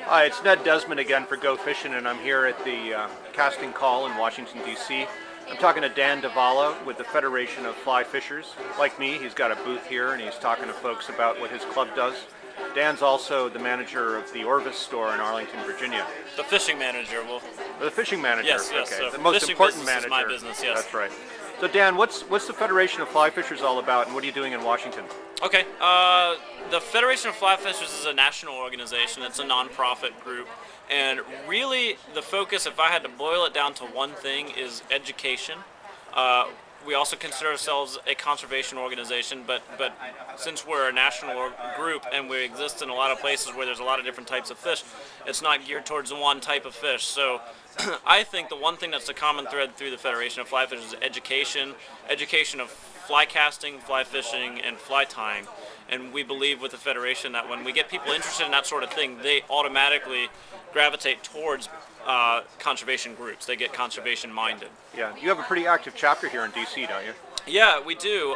Hi, it's Ned Desmond again for Go Fishing, and I'm here at the casting call in Washington, D.C. I'm talking to Dan Davala with the Federation of Fly Fishers. Like me, he's got a booth here, and he's talking to folks about what his club does. Dan's also the manager of the Orvis store in Arlington, Virginia. The fishing manager. The fishing manager. Yes. Okay. So the most important manager. Is my business. Yes. That's right. So Dan, what's the Federation of Fly Fishers all about, and what are you doing in Washington? Okay. The Federation of Fly Fishers is a national organization. It's a nonprofit group, and really the focus, if I had to boil it down to one thing, is education. We also consider ourselves a conservation organization, but since we're a national group and we exist in a lot of places where there's a lot of different types of fish, it's not geared towards one type of fish. So I think the one thing that's a common thread through the Federation of Fly Fishers is education of fly casting, fly fishing, and fly tying. And we believe with the Federation that when we get people interested in that sort of thing, they automatically gravitate towards conservation groups. They get conservation minded. Yeah, you have a pretty active chapter here in D.C., don't you? Yeah, we do.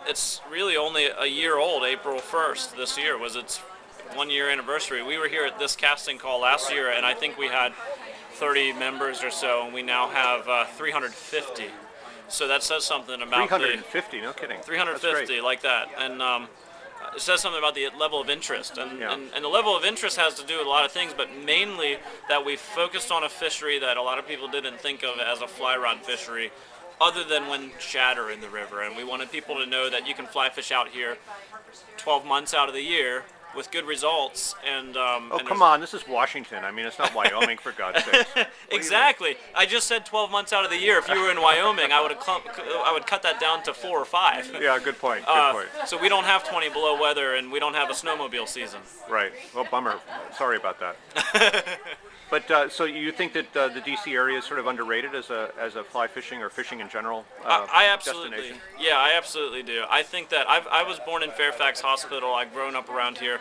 It's really only a year old. April 1st this year was its 1 year anniversary. We were here at this casting call last year, and I think we had 30 members or so, and we now have 350. So that says something about 350, no kidding. 350, like that. And it says something about the level of interest, and the level of interest has to do with a lot of things, but mainly that we focused on a fishery that a lot of people didn't think of as a fly rod fishery, other than when shad are in the river. And we wanted people to know that you can fly fish out here 12 months out of the year with good results. And come on, this is Washington. I mean, it's not Wyoming, for God's sake. Exactly. I just said 12 months out of the year. If you were in Wyoming, I would cut that down to 4 or 5. Yeah, good point. Good point. So we don't have 20 below weather, and we don't have a snowmobile season. Right. Well, bummer. Sorry about that. But so you think that the D.C. area is sort of underrated as a fly fishing or fishing in general I absolutely, destination? Yeah, I absolutely do. I think that I was born in Fairfax Hospital. I've grown up around here.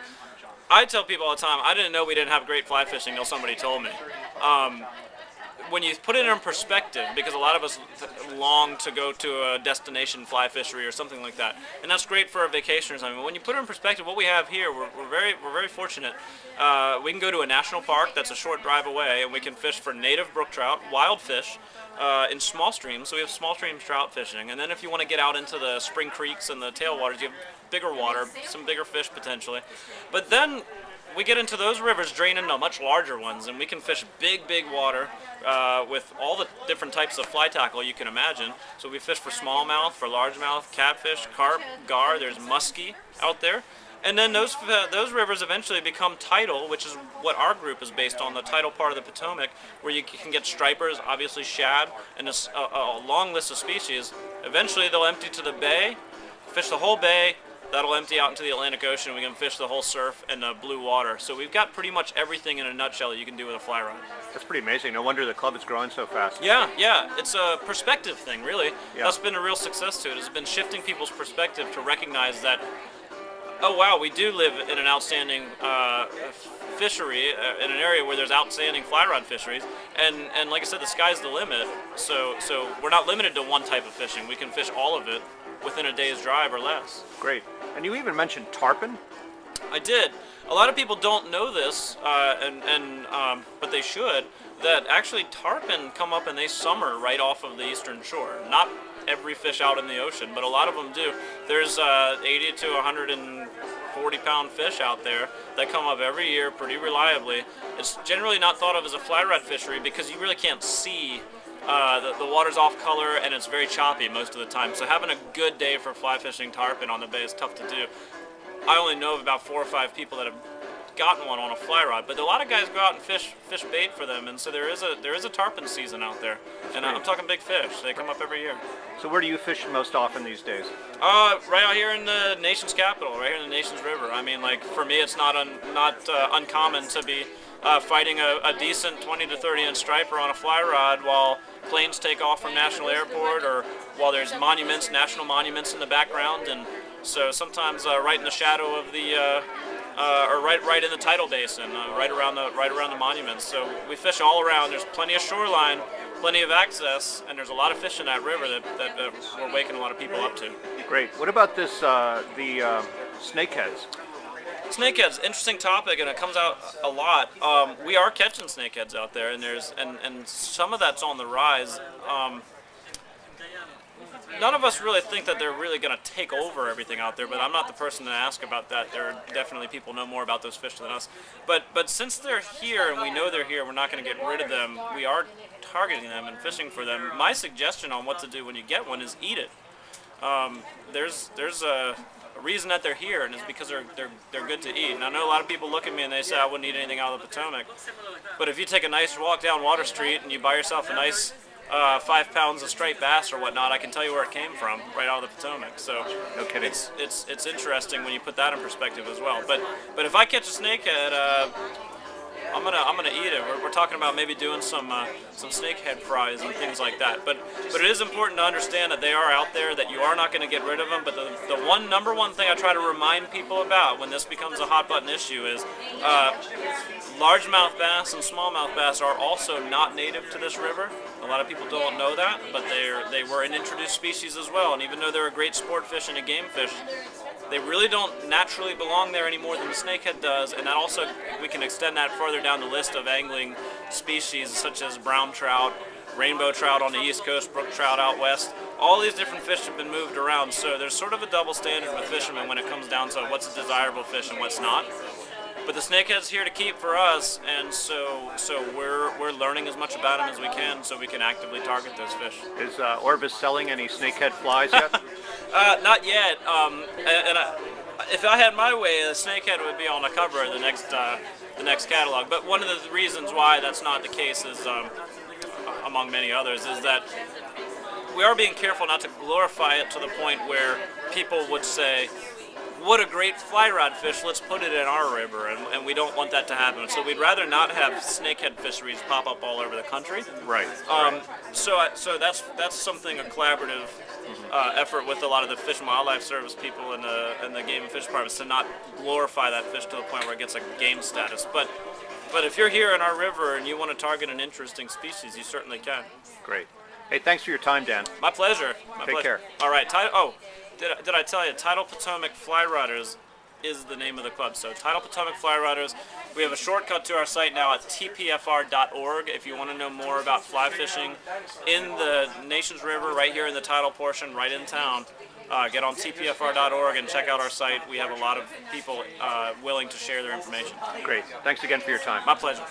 I tell people all the time, I didn't know we didn't have great fly fishing until somebody told me. When you put it in perspective, because a lot of us long to go to a destination fly fishery or something like that, and that's great for our vacationers. I mean, when you put it in perspective, what we have here, we're very fortunate. We can go to a national park that's a short drive away, and we can fish for native brook trout, wild fish, in small streams. So we have small stream trout fishing, and then if you want to get out into the spring creeks and the tailwaters, you have bigger water, some bigger fish potentially. But then we get into those rivers, drain into much larger ones, and we can fish big water with all the different types of fly tackle you can imagine. So we fish for smallmouth, for largemouth, catfish, carp, gar. There's muskie out there. And then those rivers eventually become tidal, which is what our group is based on, the tidal part of the Potomac, where you can get stripers, obviously shad, and a long list of species. Eventually they'll empty to the bay, fish the whole bay. That'll empty out into the Atlantic Ocean. We can fish the whole surf and the blue water. So we've got pretty much everything in a nutshell that you can do with a fly rod. That's pretty amazing. No wonder the club is growing so fast. Yeah. It's a perspective thing, really. Yeah. That's been a real success to it. It's been shifting people's perspective to recognize that, oh wow, we do live in an outstanding fishery, in an area where there's outstanding fly rod fisheries. And like I said, the sky's the limit. So we're not limited to one type of fishing. We can fish all of it within a day's drive or less. Great. And you even mentioned tarpon? I did. A lot of people don't know this, but they should, that actually tarpon come up and they summer right off of the eastern shore. Not every fish out in the ocean, but a lot of them do. There's 80 to 140 pound fish out there that come up every year pretty reliably. It's generally not thought of as a fly rod fishery because you really can't see. The water's off color and it's very choppy most of the time. So having a good day for fly fishing tarpon on the bay is tough to do. I only know of about 4 or 5 people that have gotten one on a fly rod, but a lot of guys go out and fish bait for them, and so there is a tarpon season out there. And I'm talking big fish. They come up every year. So where do you fish most often these days? Right out here in the nation's capital, right here in the nation's river. I mean, like for me, it's not uncommon to be fighting a decent 20 to 30 inch striper on a fly rod while planes take off from National Airport, or while there's national monuments in the background. And so sometimes right in the shadow of the, or right in the tidal basin, right around the monuments. So we fish all around. There's plenty of shoreline, plenty of access, and there's a lot of fish in that river that we're waking a lot of people up to. Great. What about this, the snakeheads? Snakeheads, interesting topic, and it comes out a lot. We are catching snakeheads out there, and and some of that's on the rise. None of us really think that they're really going to take over everything out there, but I'm not the person to ask about that. There are definitely people know more about those fish than us. But since they're here and we know they're here, we're not going to get rid of them. We are targeting them and fishing for them. My suggestion on what to do when you get one is eat it. There's a reason that they're here, and it's because they're good to eat. And I know a lot of people look at me and they say I wouldn't eat anything out of the Potomac. But if you take a nice walk down Water Street and you buy yourself a nice 5 pounds of striped bass or whatnot, I can tell you where it came from, right out of the Potomac. So No kidding. it's interesting when you put that in perspective as well. But if I catch a snakehead, I'm gonna eat it. We're talking about maybe doing some snakehead fries and things like that. But it is important to understand that they are out there, that you are not going to get rid of them. But the number one thing I try to remind people about when this becomes a hot button issue is largemouth bass and smallmouth bass are also not native to this river. A lot of people don't know that, but they were an introduced species as well. And even though they're a great sport fish and a game fish, they really don't naturally belong there any more than the snakehead does. And that also, we can extend that further down the list of angling species such as brown trout, rainbow trout on the east coast, brook trout out west. All these different fish have been moved around, so there's sort of a double standard with fishermen when it comes down to what's a desirable fish and what's not. But the snakehead's here to keep for us, and so we're learning as much about them as we can, so we can actively target those fish. Is Orvis selling any snakehead flies yet? Not yet. If I had my way, the snakehead would be on the cover of the next catalog. But one of the reasons why that's not the case is, among many others, is that we are being careful not to glorify it to the point where people would say, what a great fly rod fish, let's put it in our river, and we don't want that to happen. So we'd rather not have snakehead fisheries pop up all over the country. Right. So that's something, a collaborative effort with a lot of the Fish and Wildlife Service people and the Game and Fish departments to not glorify that fish to the point where it gets a game status. But if you're here in our river and you want to target an interesting species, you certainly can. Great. Hey, thanks for your time, Dan. My pleasure. Take care. All right. Did I tell you, Tidal Potomac Fly Rodders is the name of the club. So Tidal Potomac Fly Rodders, we have a shortcut to our site now at tpfr.org if you want to know more about fly fishing in the Nations River right here in the tidal portion, right in town. Get on tpfr.org and check out our site. We have a lot of people willing to share their information. Great. Thanks again for your time. My pleasure.